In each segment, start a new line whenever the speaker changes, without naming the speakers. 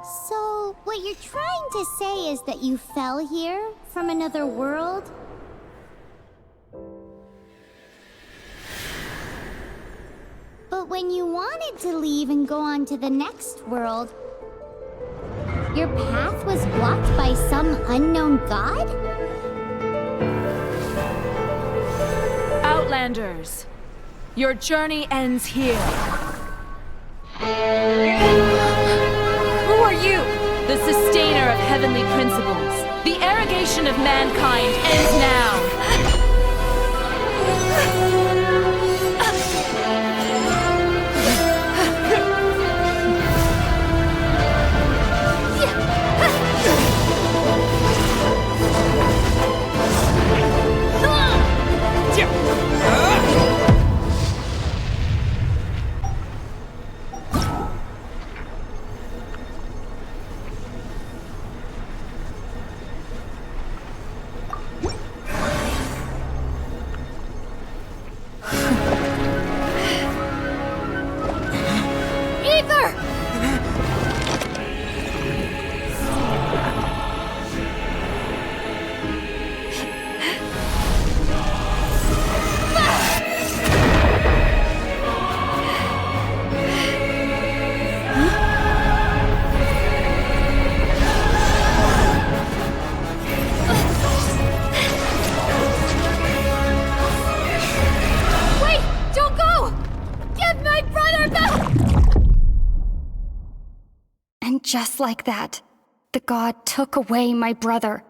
So, what you're trying to say is that you fell here from another world? But when you wanted to leave and go on to the next world, your path was blocked by some unknown god?
Outlanders, your journey ends here. Who are you? The sustainer of heavenly principles. The arrogation of mankind ends now.
Just like that, the god took away my brother.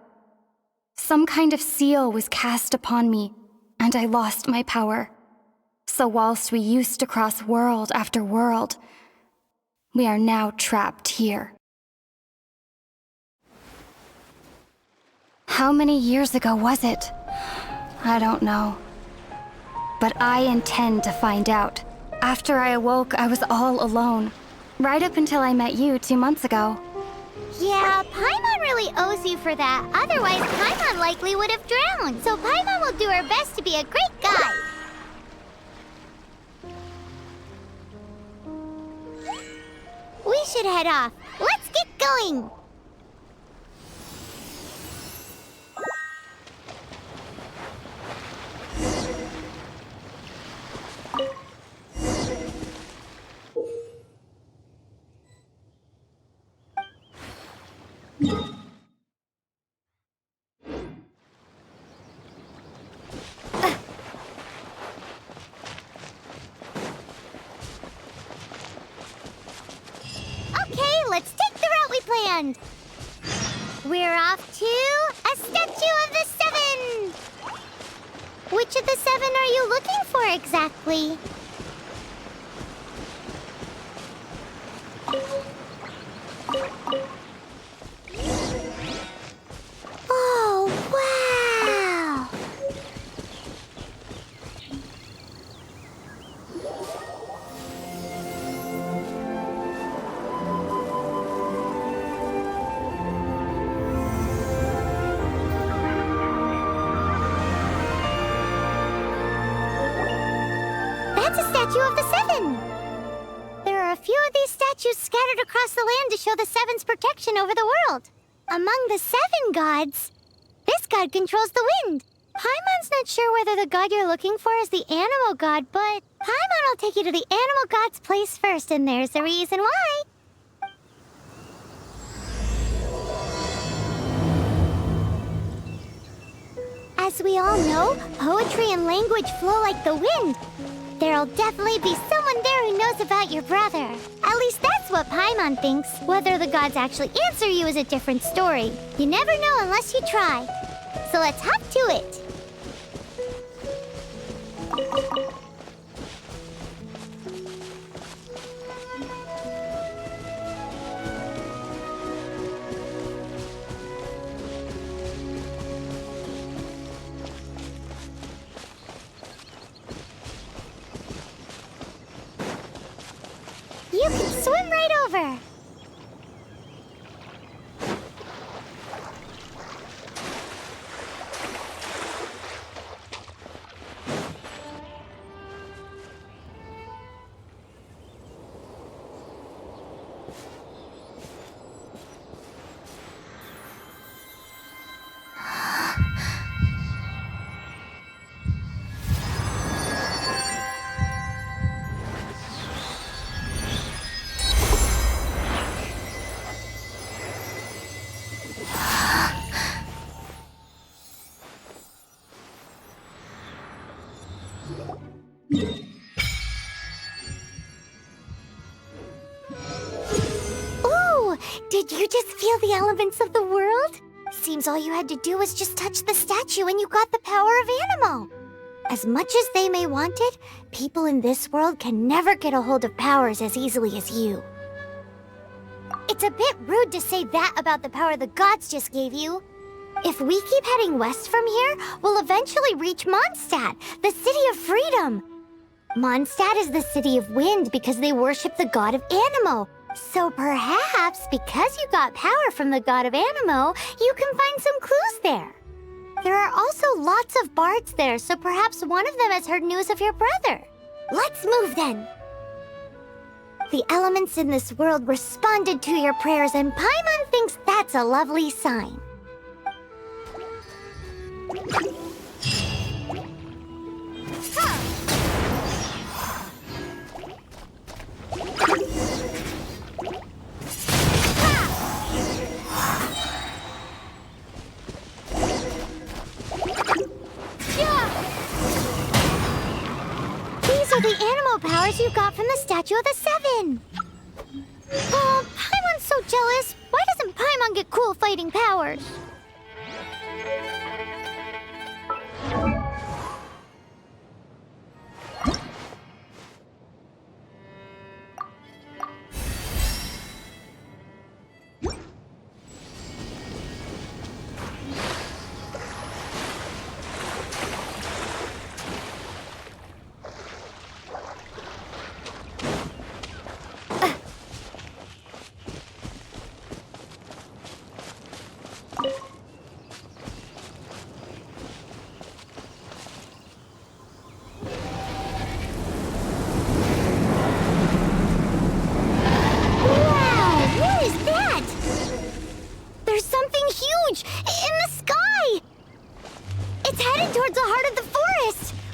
Some kind of seal was cast upon me, and I lost my power. So whilst we used to cross world after world, we are now trapped here. How many years ago was it? I don't know. But I intend to find out. After I awoke, I was all alone. Right up until I met you 2 months ago.
Yeah, Paimon really owes you for that. Otherwise, Paimon likely would have drowned. So Paimon will do her best to be a great guide. We should head off. Let's get going. Let's take the route we planned. We're off to a statue of the seven. Which of the seven are you looking for exactly? Oh, wow! That's a statue of the seven! There are a few of these statues scattered across the land to show the seven's protection over the world. Among the seven gods, this god controls the wind. Paimon's not sure whether the god you're looking for is the animal god, but Paimon will take you to the animal god's place first, and there's the reason why. As we all know, poetry and language flow like the wind. There'll definitely be someone there who knows about your brother. At least that's what Paimon thinks. Whether the gods actually answer you is a different story. You never know unless you try. So let's hop to it. You can swim right over. Did you just feel the elements of the world? Seems all you had to do was just touch the statue and you got the power of Animo. As much as they may want it, people in this world can never get a hold of powers as easily as you. It's a bit rude to say that about the power the gods just gave you. If we keep heading west from here, we'll eventually reach Mondstadt, the city of freedom. Mondstadt is the city of wind because they worship the god of Animo. So perhaps, because you got power from the god of Animo, you can find some clues there. There are also lots of bards there, so perhaps one of them has heard news of your brother. Let's move then. The elements in this world responded to your prayers, and Paimon thinks that's a lovely sign. These are the animal powers you got from the Statue of the Seven. Oh, Paimon's so jealous. Why doesn't Paimon get cool fighting powers?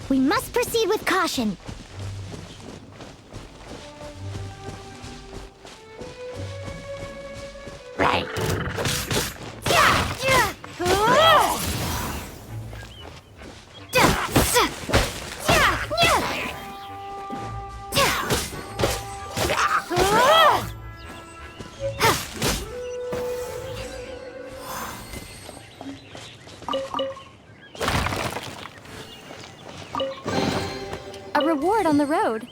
We must proceed with caution. Right.
A reward on the road.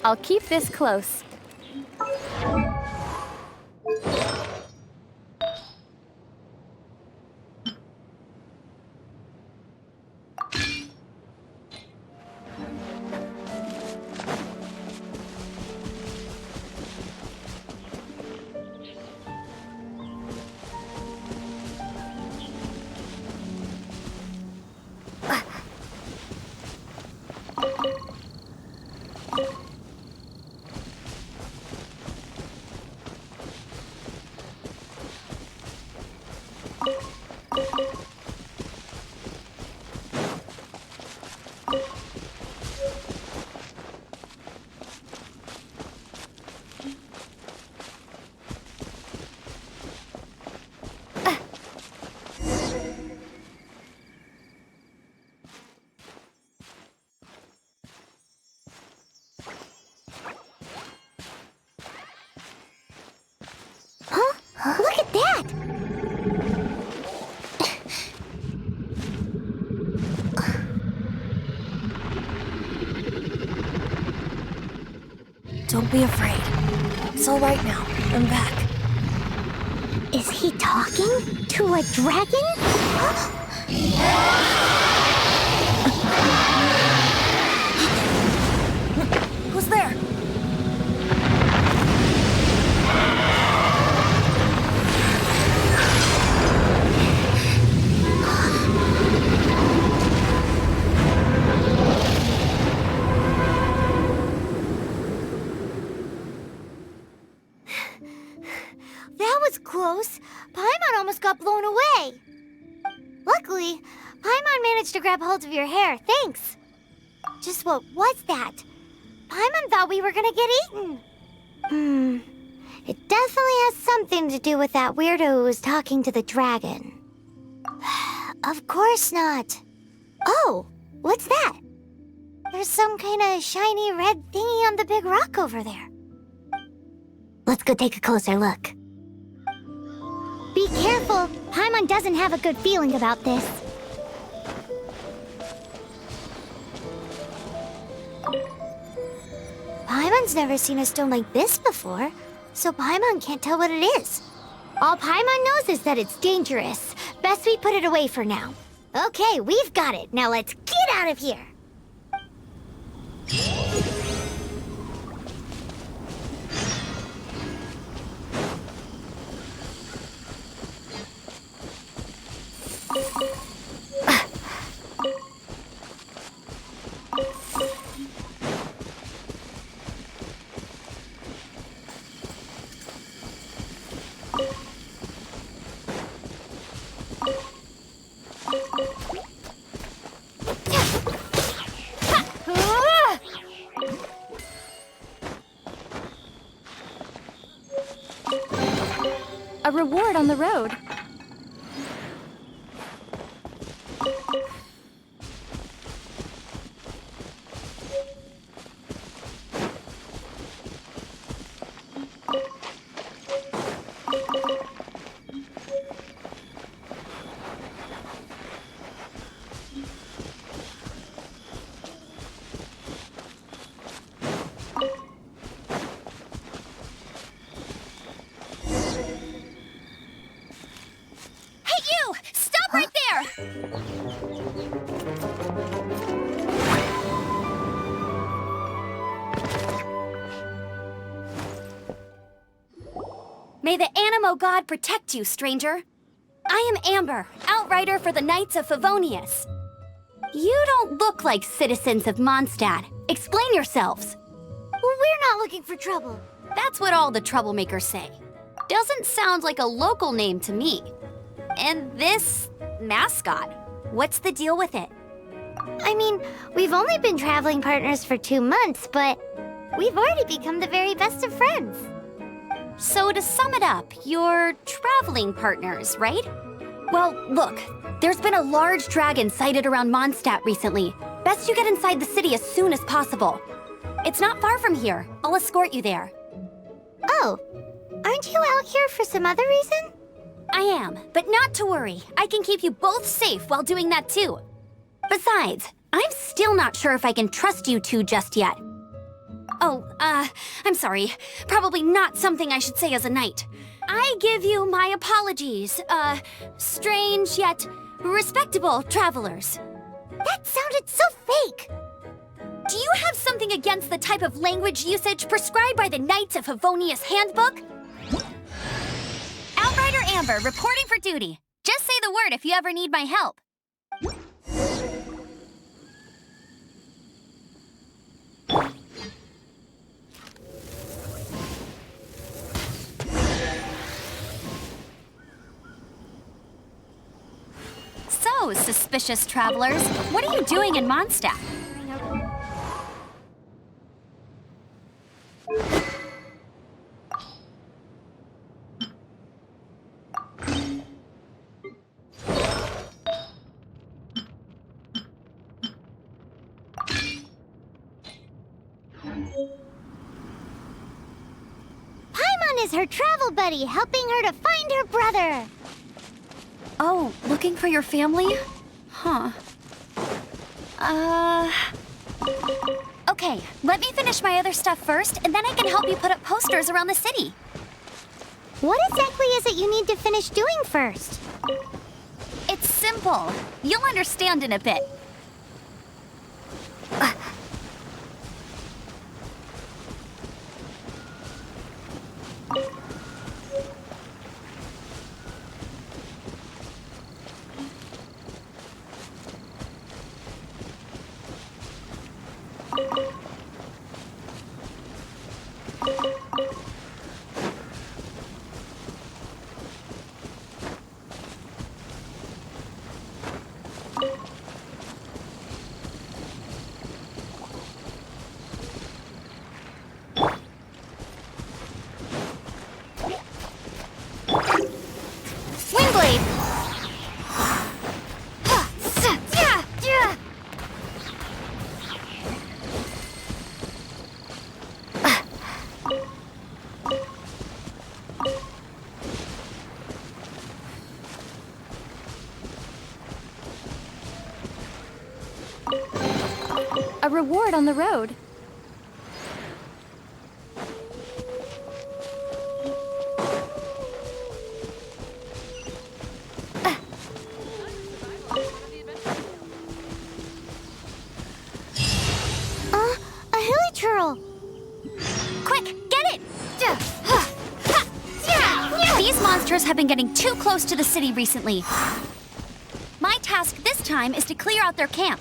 I'll keep this close.
Look at that!
Don't be afraid. It's all right now. I'm back.
Is he talking to a dragon?
Who's there?
That was close. Paimon almost got blown away. Luckily, Paimon managed to grab hold of your hair. Thanks. Just what was that? Paimon thought we were gonna get eaten. It definitely has something to do with that weirdo who was talking to the dragon. Of course not. Oh, what's that? There's some kind of shiny red thingy on the big rock over there. Let's go take a closer look. Be careful. Paimon doesn't have a good feeling about this. Paimon's never seen a stone like this before, so Paimon can't tell what it is. All Paimon knows is that it's dangerous. Best we put it away for now. Okay, we've got it. Now let's get out of here.
A reward on the road.
May the Animo God protect you, stranger. I am Amber, outrider for the Knights of Favonius. You don't look like citizens of Mondstadt. Explain yourselves.
We're not looking for trouble.
That's what all the troublemakers say. Doesn't sound like a local name to me. And this mascot, what's the deal with it?
I mean, we've only been traveling partners for 2 months, but we've already become the very best of friends.
So to sum it up, you're traveling partners, right? Well, look, there's been a large dragon sighted around Mondstadt recently. Best you get inside the city as soon as possible. It's not far from here. I'll escort you there.
Oh, aren't you out here for some other reason?
I am, but not to worry. I can keep you both safe while doing that too. Besides, I'm still not sure if I can trust you two just yet. Oh, I'm sorry. Probably not something I should say as a knight. I give you my apologies, strange yet respectable travelers.
That sounded so fake.
Do you have something against the type of language usage prescribed by the Knights of Favonius Handbook? Outrider Amber, reporting for duty. Just say the word if you ever need my help. So, suspicious travelers, what are you doing in Mondstadt?
Paimon is her travel buddy, helping her to find her brother.
Oh, looking for your family? Huh. Okay, let me finish my other stuff first, and then I can help you put up posters around the city.
What exactly is it you need to finish doing first?
It's simple. You'll understand in a bit.
reward on the road.
A hilichurl!
Quick, get it! These monsters have been getting too close to the city recently. My task this time is to clear out their camp.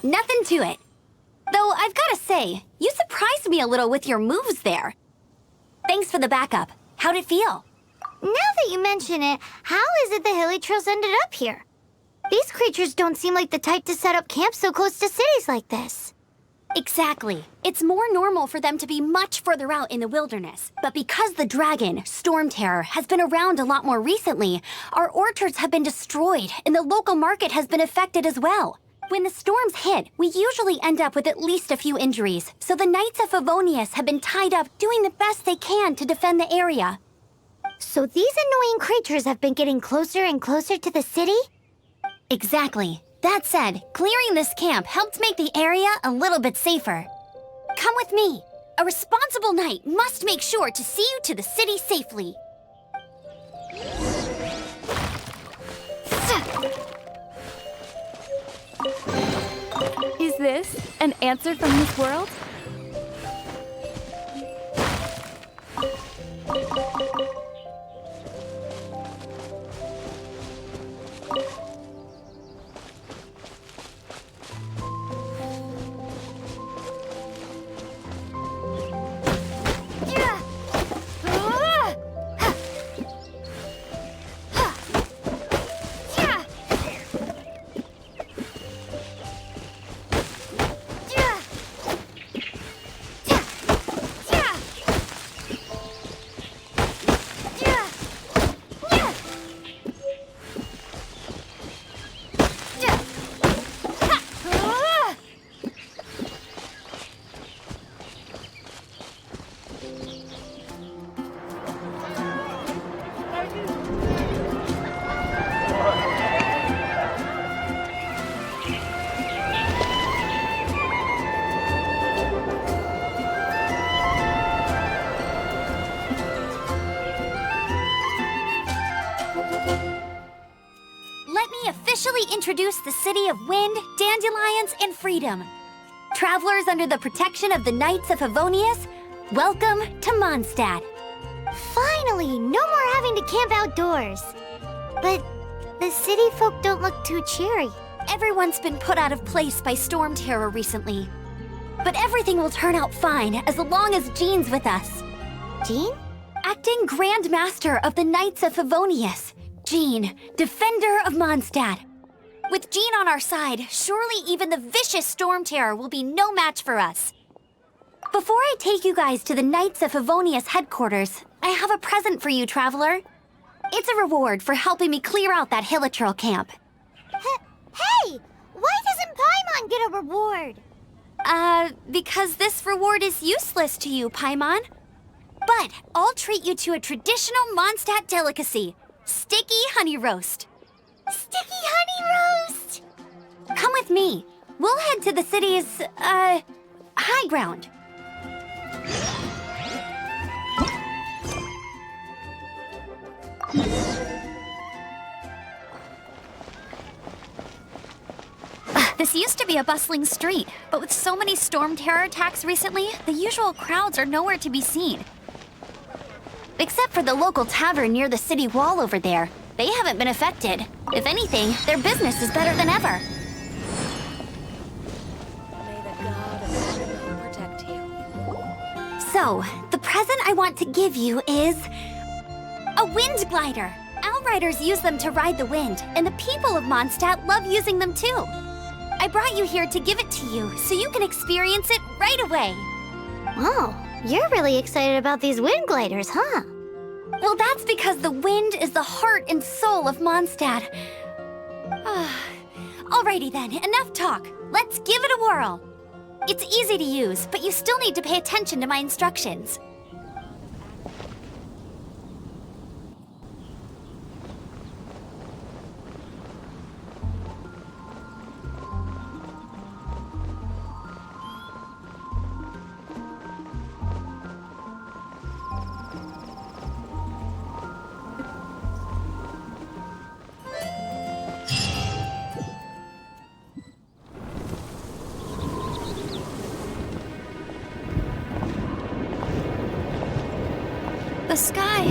Nothing to it. Though I've gotta say, you surprised me a little with your moves there. Thanks for the backup. How'd it feel?
Now that you mention it, how is it the hilichurls ended up here? These creatures don't seem like the type to set up camp so close to cities like this.
Exactly. It's more normal for them to be much further out in the wilderness. But because the dragon, Storm Terror, has been around a lot more recently, our orchards have been destroyed and the local market has been affected as well. When the storms hit, we usually end up with at least a few injuries, so the Knights of Favonius have been tied up doing the best they can to defend the area.
So these annoying creatures have been getting closer and closer to the city?
Exactly. That said, clearing this camp helped make the area a little bit safer. Come with me. A responsible knight must make sure to see you to the city safely.
Is this an answer from this world?
Officially introduce the city of wind, dandelions, and freedom. Travelers under the protection of the Knights of Favonius, welcome to Mondstadt.
Finally, no more having to camp outdoors. But the city folk don't look too cheery.
Everyone's been put out of place by Storm Terror recently. But everything will turn out fine as long as Jean's with us.
Jean?
Acting Grand Master of the Knights of Favonius. Jean, Defender of Mondstadt. With Jean on our side, surely even the vicious Storm Terror will be no match for us. Before I take you guys to the Knights of Favonius headquarters, I have a present for you, Traveler. It's a reward for helping me clear out that hilichurl camp.
Hey! Why doesn't Paimon get a reward?
Because this reward is useless to you, Paimon. But I'll treat you to a traditional Mondstadt delicacy. Sticky honey roast.
Sticky honey roast!
Come with me. We'll head to the city's, high ground. This used to be a bustling street, but with so many Storm Terror attacks recently, the usual crowds are nowhere to be seen. Except for the local tavern near the city wall over there. They haven't been affected. If anything, their business is better than ever.
May the god of heaven protect you.
So, the present I want to give you is a wind glider. Outriders use them to ride the wind, and the people of Mondstadt love using them too. I brought you here to give it to you, so you can experience it right away.
Oh, you're really excited about these wind gliders, huh?
Well, that's because the wind is the heart and soul of Mondstadt. Alrighty then, enough talk. Let's give it a whirl. It's easy to use, but you still need to pay attention to my instructions. The sky.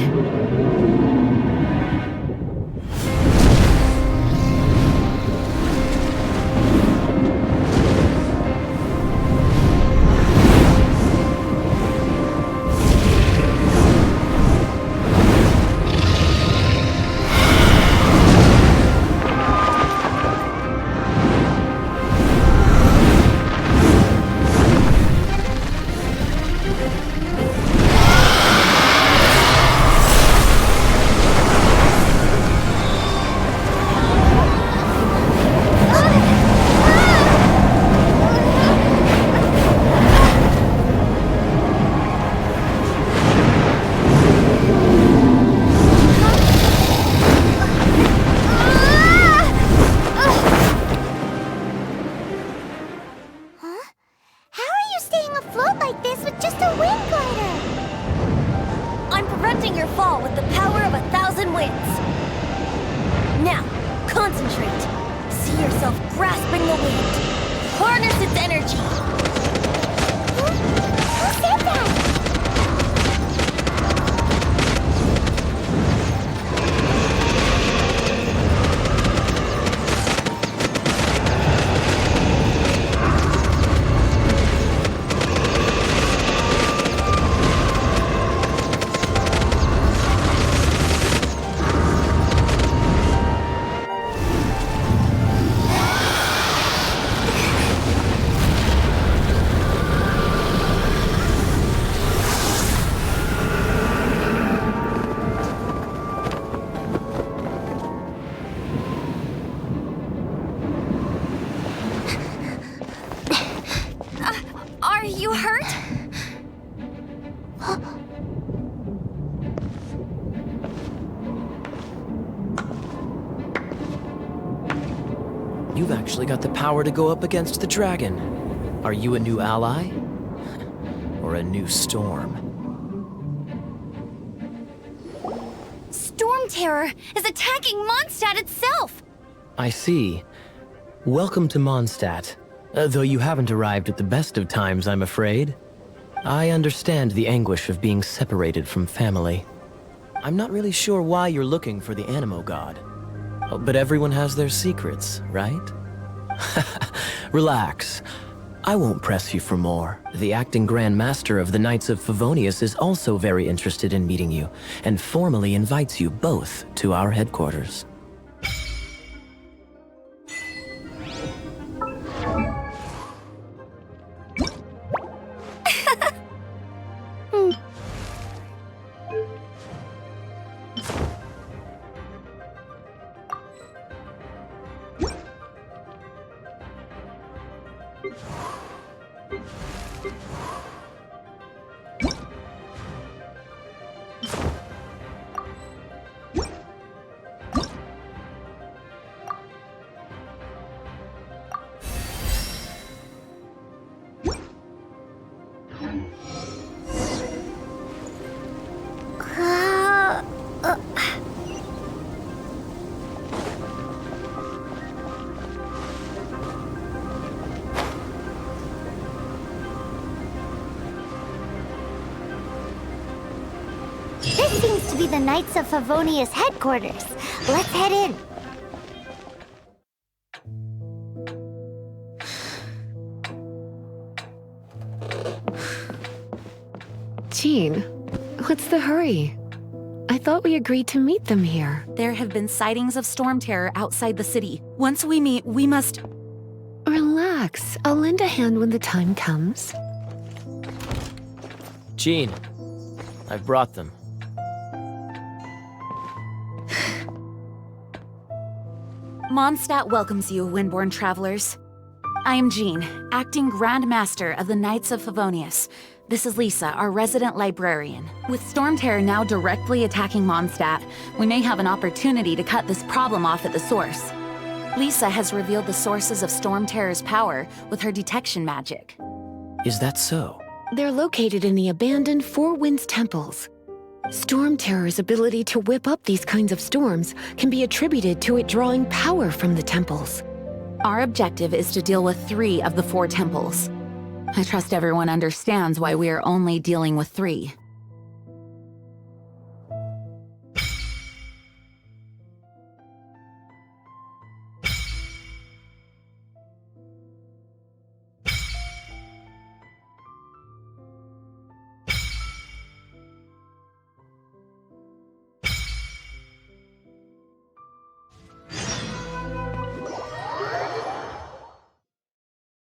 Are you hurt?
You've actually got the power to go up against the dragon. Are you a new ally? Or a new storm?
Storm Terror is attacking Mondstadt itself!
I see. Welcome to Mondstadt. Though you haven't arrived at the best of times, I'm afraid. I understand the anguish of being separated from family. I'm not really sure why you're looking for the Animo God. But everyone has their secrets, right? Relax. I won't press you for more. The acting Grand Master of the Knights of Favonius is also very interested in meeting you, and formally invites you both to our headquarters.
This seems to be the Knights of Favonius headquarters. Let's head in.
Jean, what's the hurry? I thought we agreed to meet them here.
There have been sightings of storm terror outside the city. Once we meet, we must...
Relax. Relax. I'll lend a hand when the time comes.
Jean, I've brought them.
Mondstadt welcomes you, Windborn travelers. I am Jean, acting Grand Master of the Knights of Favonius. This is Lisa, our resident librarian. With Storm Terror now directly attacking Mondstadt, we may have an opportunity to cut this problem off at the source. Lisa has revealed the sources of Storm Terror's power with her detection magic.
Is that so?
They're located in the abandoned Four Winds temples. Storm Terror's ability to whip up these kinds of storms can be attributed to it drawing power from the temples.
Our objective is to deal with 3 of the 4 temples. I trust everyone understands why we are only dealing with 3.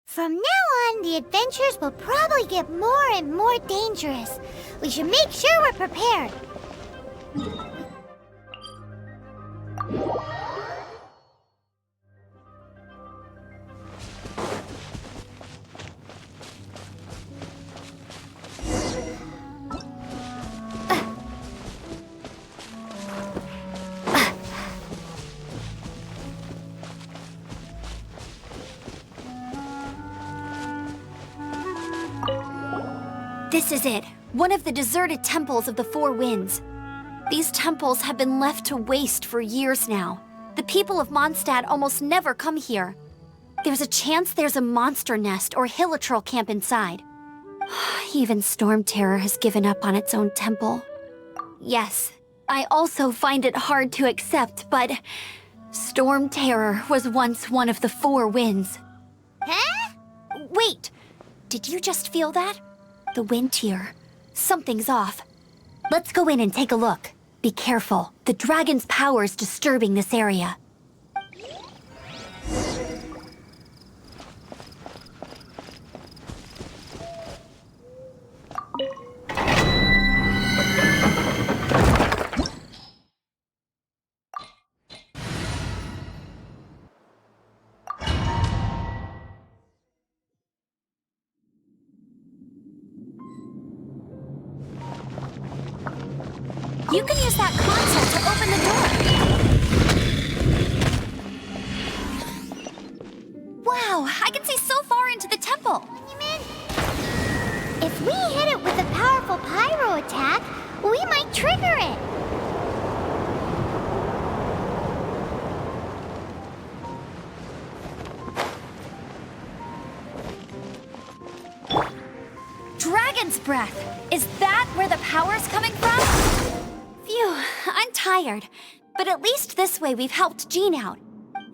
From now on, the adventures will probably get more and more dangerous. We should make sure we're prepared.
This is it. One of the deserted temples of the Four Winds. These temples have been left to waste for years now. The people of Mondstadt almost never come here. There's a chance there's a monster nest or hilitrol camp inside. Even Storm Terror has given up on its own temple. Yes, I also find it hard to accept, but Storm Terror was once one of the Four Winds.
Huh?
Wait, did you just feel that? The wind here. Something's off. Let's go in and take a look. Be careful. The dragon's power's disturbing this area. You can use that console to open the door. Wow, I can see so far into the temple.
If we hit it with a powerful pyro attack, we might trigger it.
Dragon's breath. Is that where the power's coming from? Phew, I'm tired. But at least this way we've helped Jean out.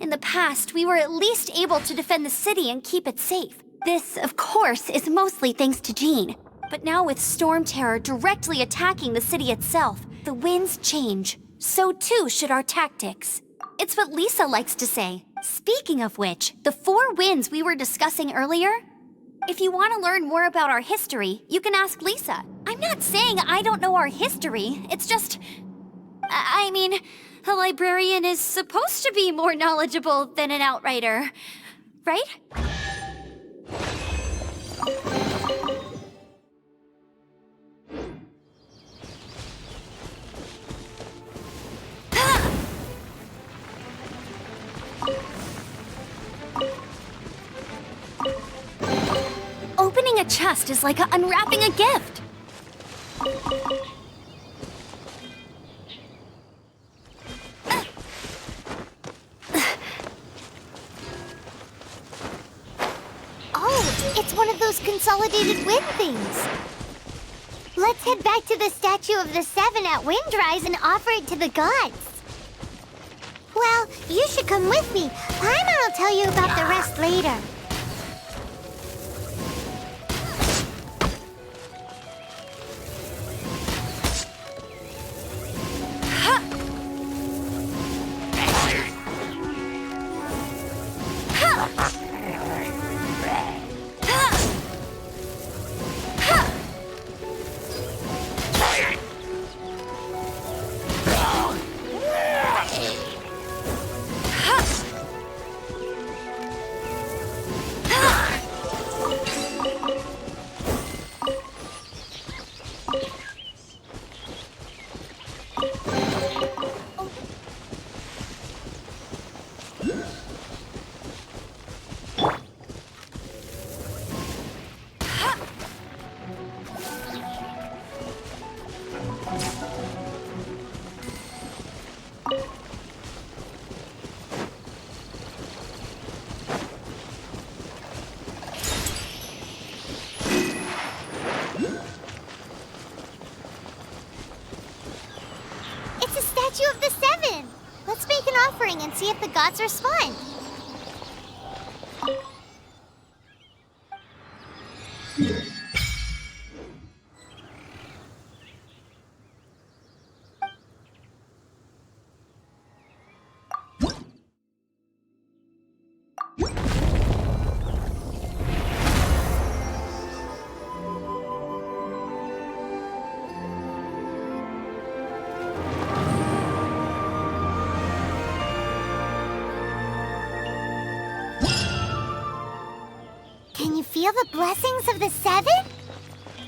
In the past, we were at least able to defend the city and keep it safe. This, of course, is mostly thanks to Jean. But now with Storm Terror directly attacking the city itself, the winds change. So too should our tactics. It's what Lisa likes to say. Speaking of which, the Four Winds we were discussing earlier, if you want to learn more about our history, you can ask Lisa. I'm not saying I don't know our history, it's just... I mean, a librarian is supposed to be more knowledgeable than an outrider, right? Opening a chest is like unwrapping a gift.
Oh, it's one of those consolidated wind things. Let's head back to the statue of the Seven at Windrise and offer it to the gods. Well, you should come with me. Paimon will tell you about the rest later. It's a statue of the Seven! Let's make an offering and see if the gods respond. Can you feel the blessings of the Seven?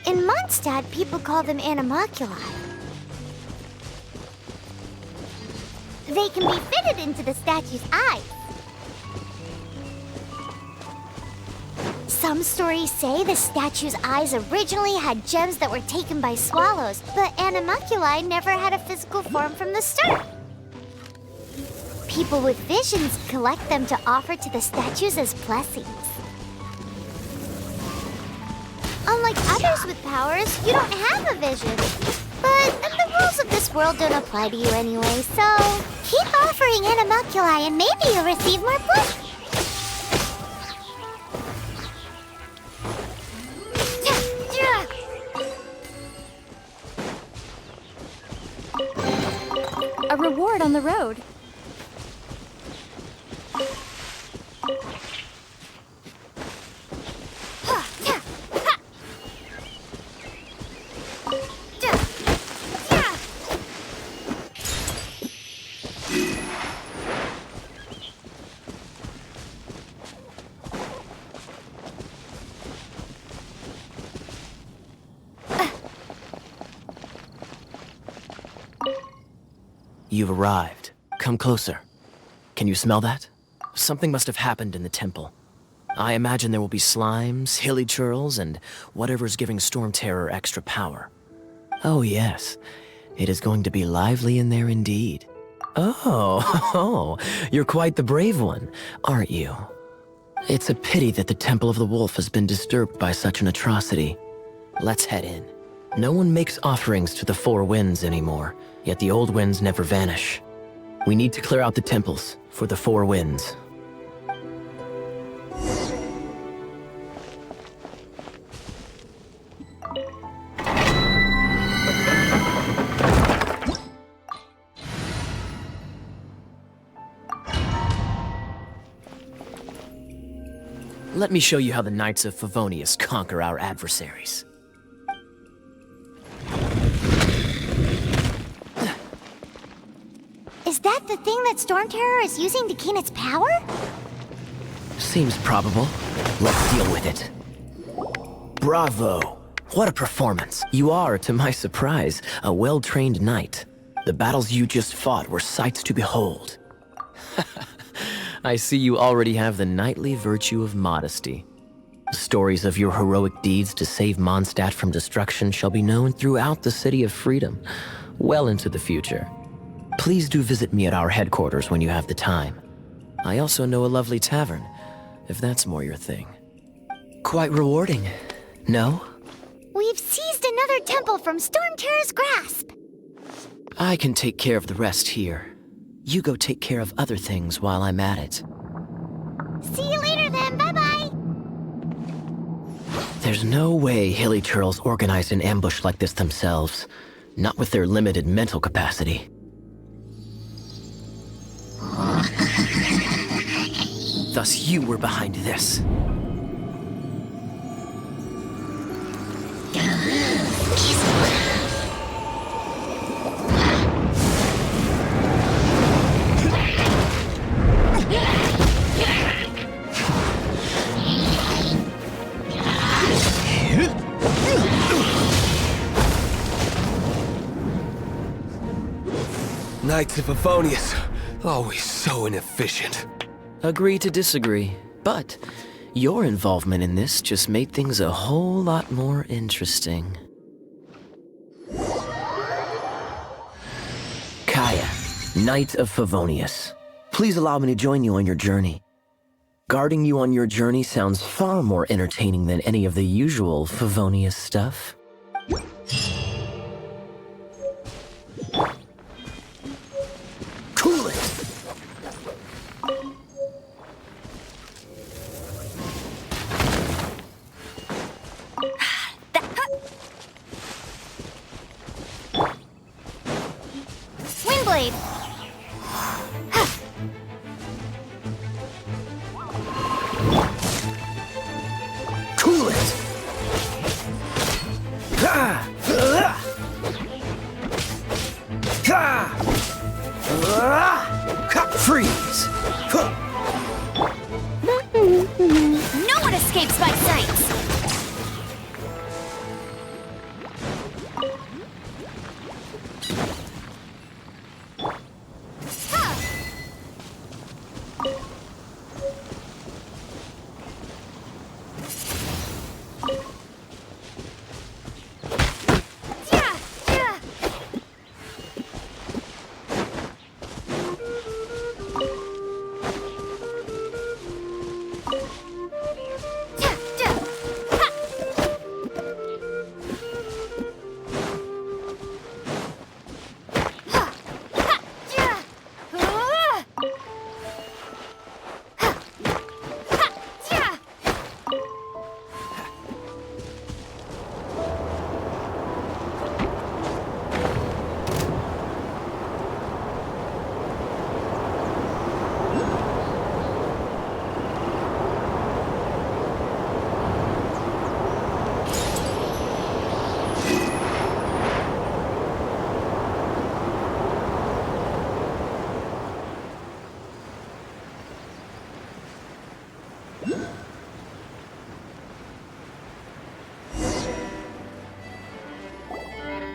In Mondstadt, people call them animalculi. They can be fitted into the statue's eyes. Some stories say the statue's eyes originally had gems that were taken by swallows, but animalculi never had a physical form from the start. People with visions collect them to offer to the statues as blessings. Unlike others with powers, you don't have a vision. But the rules of this world don't apply to you anyway, so keep offering animalculi and maybe you'll receive more blessings.
A reward on the road.
You've arrived. Come closer. Can you smell that? Something must have happened in the temple. I imagine there will be slimes, hilly churls, and whatever's giving Storm Terror extra power. Oh yes, it is going to be lively in there indeed. Oh, you're quite the brave one, aren't you? It's a pity that the Temple of the Wolf has been disturbed by such an atrocity. Let's head in. No one makes offerings to the Four Winds anymore, yet the old winds never vanish. We need to clear out the temples for the Four Winds. Let me show you how the Knights of Favonius conquer our adversaries.
Is that the thing that Storm Terror is using to gain its power?
Seems probable. Let's deal with it. Bravo! What a performance. You are, to my surprise, a well-trained knight. The battles you just fought were sights to behold. I see you already have the knightly virtue of modesty. Stories of your heroic deeds to save Mondstadt from destruction shall be known throughout the City of Freedom, well into the future. Please do visit me at our headquarters when you have the time. I also know a lovely tavern, if that's more your thing. Quite rewarding, no?
We've seized another temple from Storm Terror's grasp.
I can take care of the rest here. You go take care of other things while I'm at it.
See you later then, bye-bye!
There's no way hilly churls organized an ambush like this themselves. Not with their limited mental capacity. Thus you were behind this.
Knights of Favonius, always so inefficient.
Agree to disagree, but your involvement in this just made things a whole lot more interesting.
Knight of Favonius, please allow me to join you on your journey. Guarding you on your journey sounds far more entertaining than any of the usual Favonius stuff. Cool it!
Windblade!
Cool it! Freeze!
No one escapes my sights!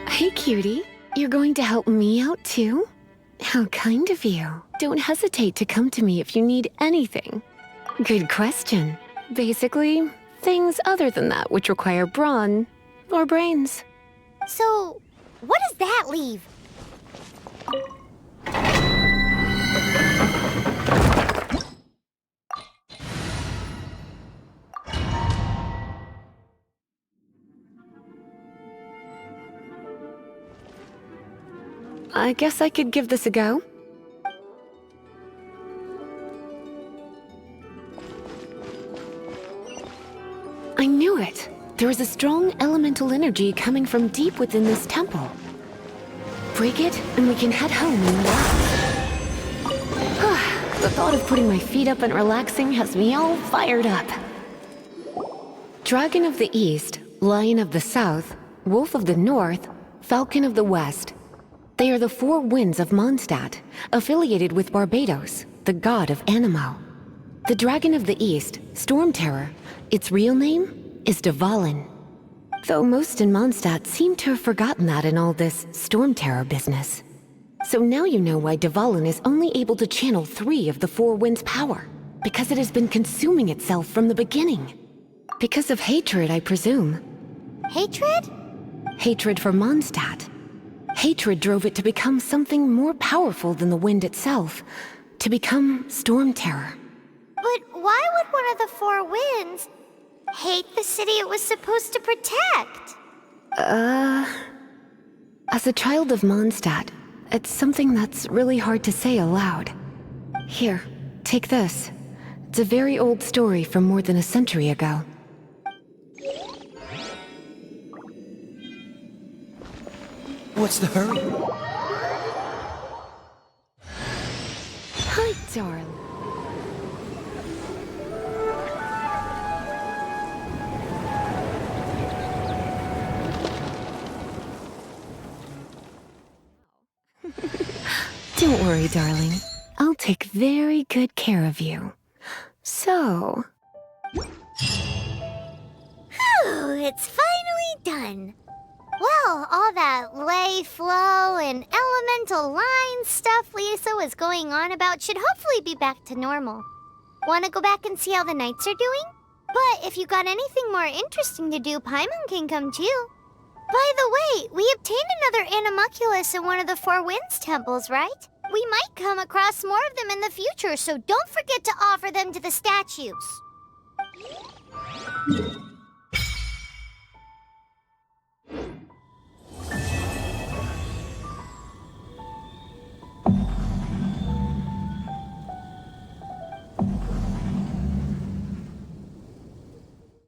Hey, cutie. You're going to help me out, too? How kind of you. Don't hesitate to come to me if you need anything. Good question. Basically, things other than that which require brawn or brains.
So, what does that leave?
I guess I could give this a go. I knew it! There is a strong elemental energy coming from deep within this temple. Break it, and we can head home and relax. The thought of putting my feet up and relaxing has me all fired up. Dragon of the East, Lion of the South, Wolf of the North, Falcon of the West. They are the four winds of Mondstadt, affiliated with Barbados, the god of Anemo. The Dragon of the East, Storm Terror, its real name is Dvalin. Though most in Mondstadt seem to have forgotten that in all this Storm Terror business. So now you know why Dvalin is only able to channel 3 of the four winds' power. Because it has been consuming itself from the beginning. Because of hatred, I presume.
Hatred?
Hatred for Mondstadt. Hatred drove it to become something more powerful than the wind itself, to become Storm Terror.
But why would one of the four winds hate the city it was supposed to protect?
As a child of Mondstadt, it's something that's really hard to say aloud. Here, take this. It's a very old story from more than a century ago.
What's the hurry?
Hi, darling. Don't worry, darling. I'll take very good care of you. So...
Phew, it's finally done. Well, all that lay, flow, and elemental line stuff Lisa was going on about should hopefully be back to normal. Want to go back and see how the knights are doing? But if you got anything more interesting to do, Paimon can come too. By the way, we obtained another Animalculus in one of the Four Winds temples, right? We might come across more of them in the future, so don't forget to offer them to the statues.